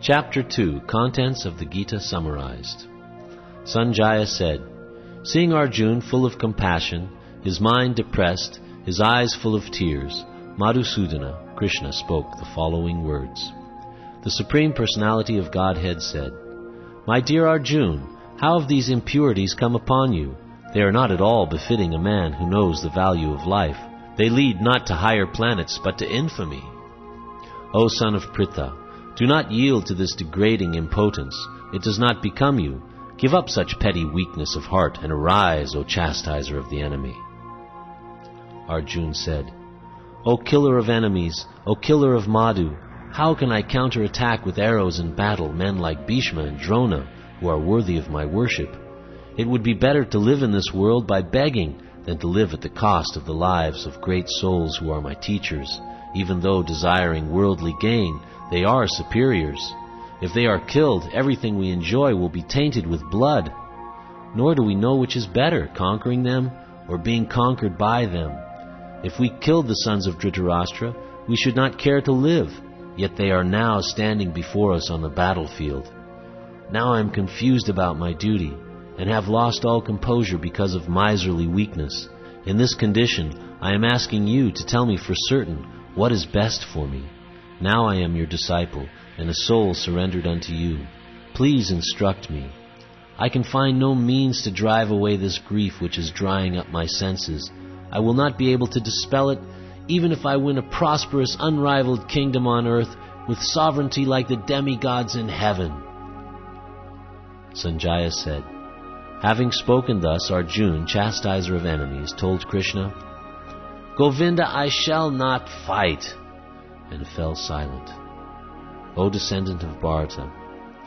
Chapter 2, Contents of the Gita Summarized. Sanjaya said, seeing Arjuna full of compassion, his mind depressed, his eyes full of tears, Madhusudana, Krishna, spoke the following words. The Supreme Personality of Godhead said, My dear Arjuna, how have these impurities come upon you? They are not at all befitting a man who knows the value of life. They lead not to higher planets, but to infamy. O son of Pritha, do not yield to this degrading impotence. It does not become you. Give up such petty weakness of heart, and arise, O chastiser of the enemy. Arjuna said, O killer of enemies, O killer of Madhu, how can I counterattack with arrows in battle men like Bhishma and Drona, who are worthy of my worship? It would be better to live in this world by begging than to live at the cost of the lives of great souls who are my teachers. Even though desiring worldly gain, they are superiors. If they are killed, everything we enjoy will be tainted with blood. Nor do we know which is better, conquering them or being conquered by them. If we killed the sons of Dhritarashtra, we should not care to live, yet they are now standing before us on the battlefield. Now I am confused about my duty, and have lost all composure because of miserly weakness. In this condition, I am asking you to tell me for certain what is best for me. Now I am your disciple, and a soul surrendered unto you. Please instruct me. I can find no means to drive away this grief which is drying up my senses. I will not be able to dispel it, even if I win a prosperous, unrivaled kingdom on earth, with sovereignty like the demigods in heaven. Sanjaya said, having spoken thus, Arjuna, chastiser of enemies, told Krishna, Govinda, I shall not fight, and fell silent. O descendant of Bharata,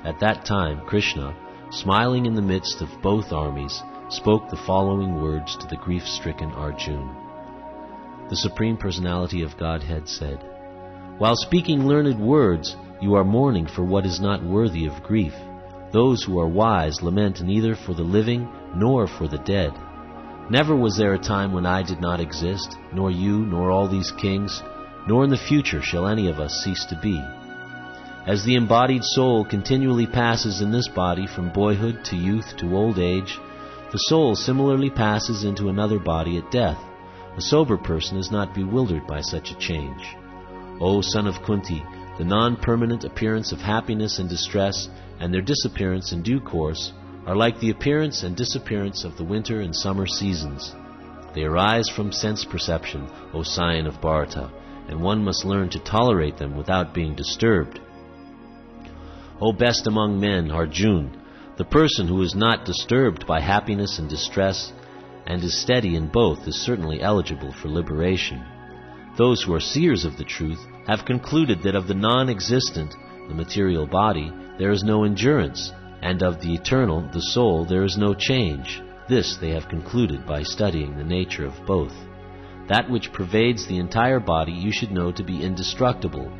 at that time Krishna, smiling in the midst of both armies, spoke the following words to the grief-stricken Arjuna. The Supreme Personality of Godhead said, While speaking learned words, you are mourning for what is not worthy of grief. Those who are wise lament neither for the living nor for the dead. Never was there a time when I did not exist, nor you, nor all these kings, nor in the future shall any of us cease to be. As the embodied soul continually passes in this body from boyhood to youth to old age, the soul similarly passes into another body at death. A sober person is not bewildered by such a change. O son of Kunti, the non-permanent appearance of happiness and distress, and their disappearance in due course, are like the appearance and disappearance of the winter and summer seasons. They arise from sense perception, O scion of Bharata, and one must learn to tolerate them without being disturbed. O best among men, Arjuna, the person who is not disturbed by happiness and distress, and is steady in both, is certainly eligible for liberation. Those who are seers of the truth have concluded that of the non-existent, the material body, there is no endurance, and of the eternal, the soul, there is no change. This they have concluded by studying the nature of both. That which pervades the entire body you should know to be indestructible.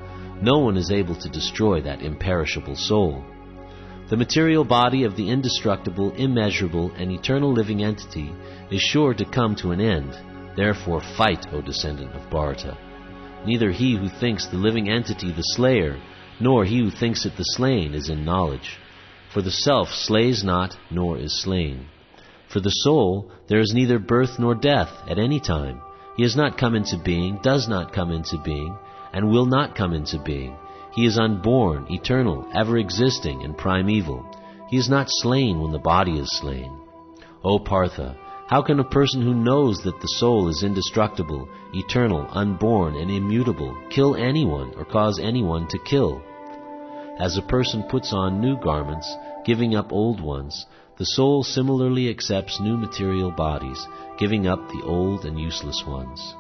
No one is able to destroy that imperishable soul. The material body of the indestructible, immeasurable, and eternal living entity is sure to come to an end. Therefore fight, O descendant of Bharata. Neither he who thinks the living entity the slayer, nor he who thinks it the slain is in knowledge. For the self slays not, nor is slain. For the soul there is neither birth nor death at any time. He has not come into being, does not come into being, and will not come into being. He is unborn, eternal, ever-existing, and primeval. He is not slain when the body is slain. O Partha, how can a person who knows that the soul is indestructible, eternal, unborn, and immutable kill anyone or cause anyone to kill? As a person puts on new garments, giving up old ones, the soul similarly accepts new material bodies, giving up the old and useless ones.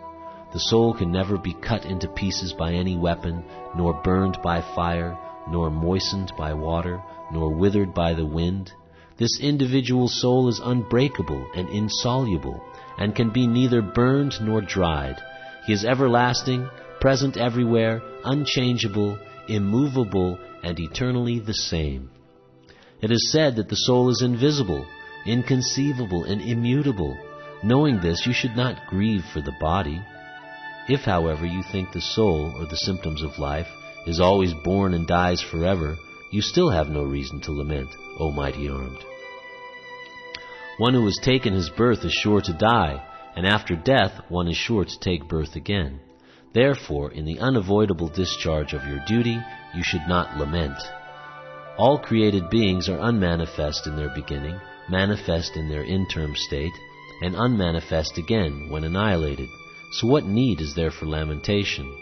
The soul can never be cut into pieces by any weapon, nor burned by fire, nor moistened by water, nor withered by the wind. This individual soul is unbreakable and insoluble, and can be neither burned nor dried. He is everlasting, present everywhere, unchangeable, immovable, and eternally the same. It is said that the soul is invisible, inconceivable, and immutable. Knowing this, you should not grieve for the body. If, however, you think the soul, or the symptoms of life, is always born and dies forever, you still have no reason to lament, O mighty armed. One who has taken his birth is sure to die, and after death one is sure to take birth again. Therefore, in the unavoidable discharge of your duty, you should not lament. All created beings are unmanifest in their beginning, manifest in their interim state, and unmanifest again when annihilated. So what need is there for lamentation?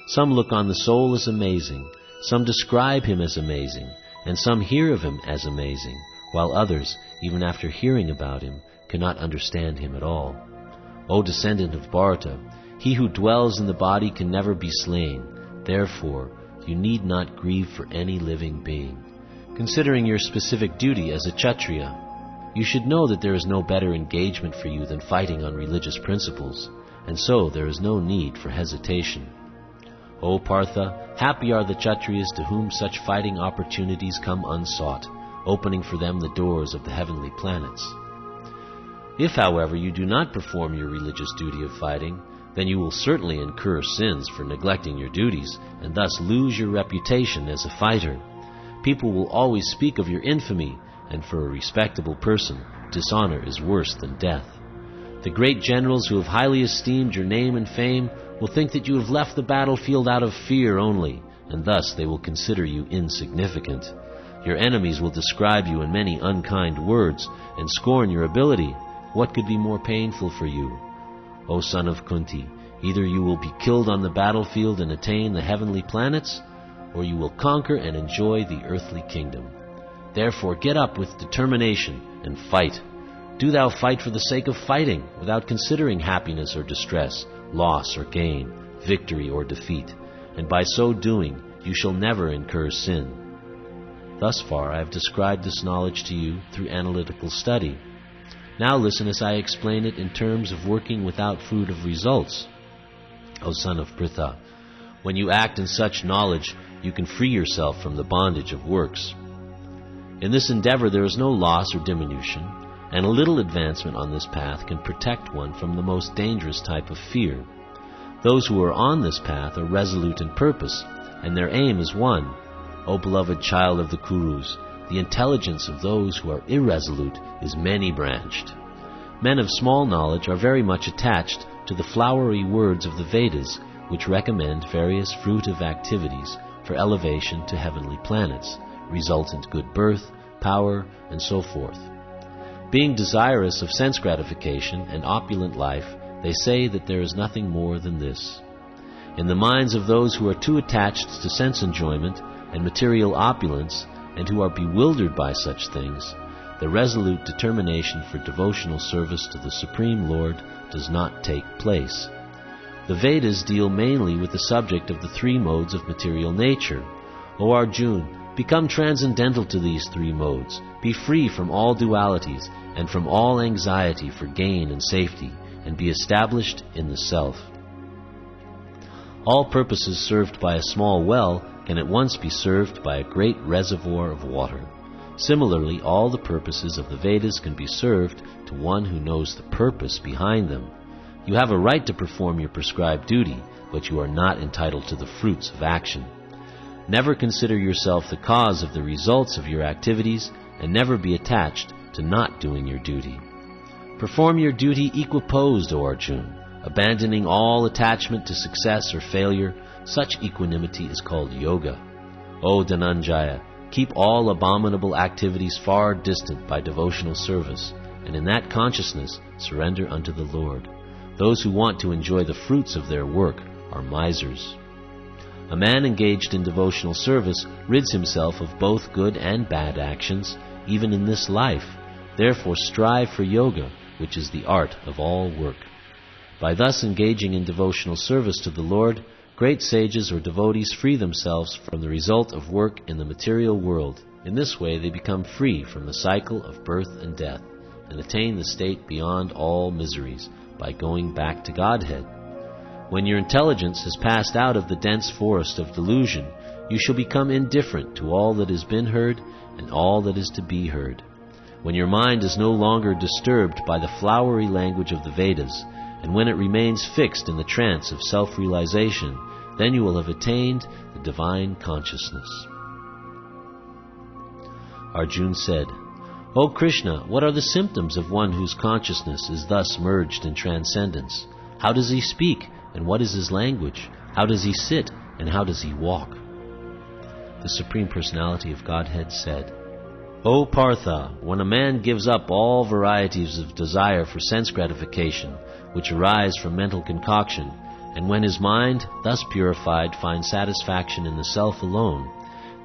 Some look on the soul as amazing, some describe him as amazing, and some hear of him as amazing, while others, even after hearing about him, cannot understand him at all. O descendant of Bharata, he who dwells in the body can never be slain. Therefore, you need not grieve for any living being. Considering your specific duty as a Kshatriya, you should know that there is no better engagement for you than fighting on religious principles, and so there is no need for hesitation. O Partha, happy are the Kshatriyas to whom such fighting opportunities come unsought, opening for them the doors of the heavenly planets. If, however, you do not perform your religious duty of fighting, then you will certainly incur sins for neglecting your duties, and thus lose your reputation as a fighter. People will always speak of your infamy, and for a respectable person, dishonor is worse than death. The great generals who have highly esteemed your name and fame will think that you have left the battlefield out of fear only, and thus they will consider you insignificant. Your enemies will describe you in many unkind words, and scorn your ability. What could be more painful for you? O son of Kunti, either you will be killed on the battlefield and attain the heavenly planets, or you will conquer and enjoy the earthly kingdom. Therefore get up with determination and fight. Do thou fight for the sake of fighting, without considering happiness or distress, loss or gain, victory or defeat, and by so doing you shall never incur sin. Thus far I have described this knowledge to you through analytical study. Now listen as I explain it in terms of working without fruit of results. O son of Pritha, when you act in such knowledge, you can free yourself from the bondage of works. In this endeavor there is no loss or diminution, and a little advancement on this path can protect one from the most dangerous type of fear. Those who are on this path are resolute in purpose, and their aim is one. O beloved child of the Kurus, the intelligence of those who are irresolute is many-branched. Men of small knowledge are very much attached to the flowery words of the Vedas, which recommend various fruitive activities for elevation to heavenly planets, resultant good birth, power, and so forth. Being desirous of sense gratification and opulent life, they say that there is nothing more than this. In the minds of those who are too attached to sense enjoyment and material opulence, and who are bewildered by such things, the resolute determination for devotional service to the Supreme Lord does not take place. The Vedas deal mainly with the subject of the three modes of material nature. O Arjuna, become transcendental to these three modes, be free from all dualities and from all anxiety for gain and safety, and be established in the self. All purposes served by a small well can at once be served by a great reservoir of water. Similarly, all the purposes of the Vedas can be served to one who knows the purpose behind them. You have a right to perform your prescribed duty, but you are not entitled to the fruits of action. Never consider yourself the cause of the results of your activities, and never be attached to not doing your duty. Perform your duty equiposed, O Arjuna, abandoning all attachment to success or failure. Such equanimity is called yoga. O Dhananjaya, keep all abominable activities far distant by devotional service, and in that consciousness surrender unto the Lord. Those who want to enjoy the fruits of their work are misers. A man engaged in devotional service rids himself of both good and bad actions, even in this life. Therefore strive for yoga, which is the art of all work. By thus engaging in devotional service to the Lord, great sages or devotees free themselves from the result of work in the material world. In this way they become free from the cycle of birth and death, and attain the state beyond all miseries by going back to Godhead. When your intelligence has passed out of the dense forest of delusion, you shall become indifferent to all that has been heard and all that is to be heard. When your mind is no longer disturbed by the flowery language of the Vedas, and when it remains fixed in the trance of self-realization, then you will have attained the divine consciousness. Arjuna said, "O Krishna, what are the symptoms of one whose consciousness is thus merged in transcendence? How does he speak, and what is his language? How does he sit, and how does he walk?" The Supreme Personality of Godhead said, "O Partha, when a man gives up all varieties of desire for sense gratification, which arise from mental concoction, and when his mind, thus purified, finds satisfaction in the self alone,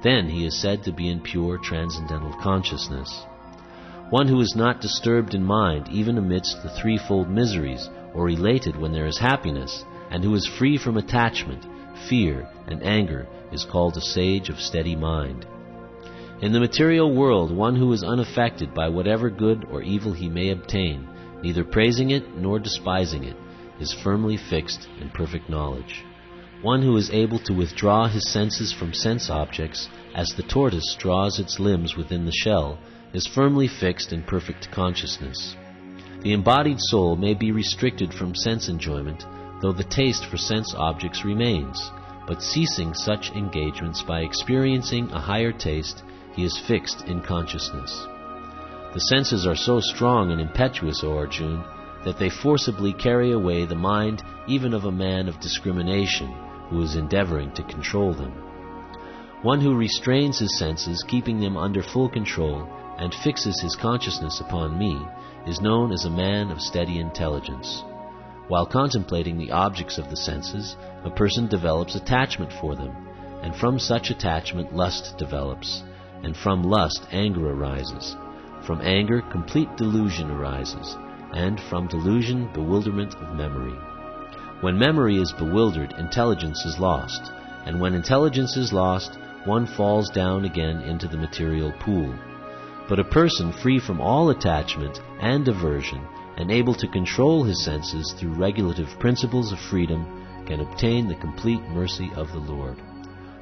then he is said to be in pure transcendental consciousness. One who is not disturbed in mind even amidst the threefold miseries, or elated when there is happiness, and who is free from attachment, fear, and anger, is called a sage of steady mind. In the material world, one who is unaffected by whatever good or evil he may obtain, neither praising it nor despising it, is firmly fixed in perfect knowledge. One who is able to withdraw his senses from sense objects, as the tortoise draws its limbs within the shell, is firmly fixed in perfect consciousness. The embodied soul may be restricted from sense enjoyment, though the taste for sense objects remains, but ceasing such engagements by experiencing a higher taste, he is fixed in consciousness. The senses are so strong and impetuous, O Arjuna, that they forcibly carry away the mind even of a man of discrimination who is endeavoring to control them. One who restrains his senses, keeping them under full control, and fixes his consciousness upon me, is known as a man of steady intelligence. While contemplating the objects of the senses, a person develops attachment for them, and from such attachment lust develops, and from lust anger arises. From anger complete delusion arises, and from delusion bewilderment of memory. When memory is bewildered, intelligence is lost, and when intelligence is lost, one falls down again into the material pool. But a person free from all attachment and aversion, and able to control his senses through regulative principles of freedom, can obtain the complete mercy of the Lord.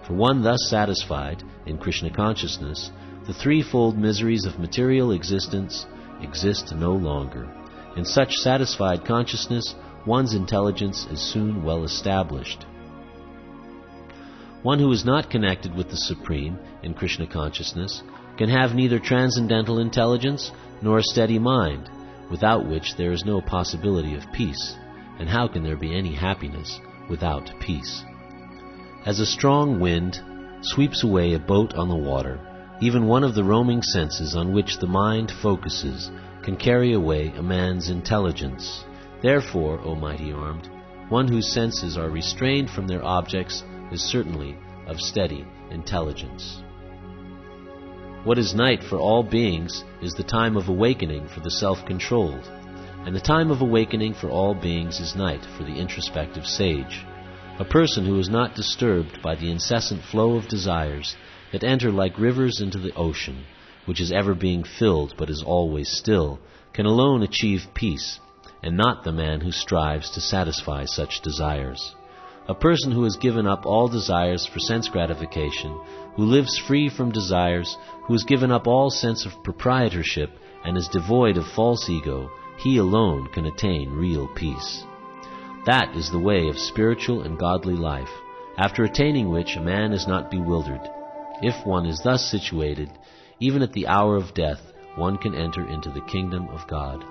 For one thus satisfied, in Krishna consciousness, the threefold miseries of material existence exist no longer. In such satisfied consciousness, one's intelligence is soon well established. One who is not connected with the Supreme, in Krishna consciousness, can have neither transcendental intelligence nor a steady mind, without which there is no possibility of peace, and how can there be any happiness without peace? As a strong wind sweeps away a boat on the water, even one of the roaming senses on which the mind focuses can carry away a man's intelligence. Therefore, O mighty armed, one whose senses are restrained from their objects is certainly of steady intelligence. What is night for all beings is the time of awakening for the self-controlled, and the time of awakening for all beings is night for the introspective sage. A person who is not disturbed by the incessant flow of desires that enter like rivers into the ocean, which is ever being filled but is always still, can alone achieve peace, and not the man who strives to satisfy such desires. A person who has given up all desires for sense gratification, who lives free from desires, who has given up all sense of proprietorship, and is devoid of false ego, he alone can attain real peace. That is the way of spiritual and godly life, after attaining which a man is not bewildered. If one is thus situated, even at the hour of death, one can enter into the kingdom of God.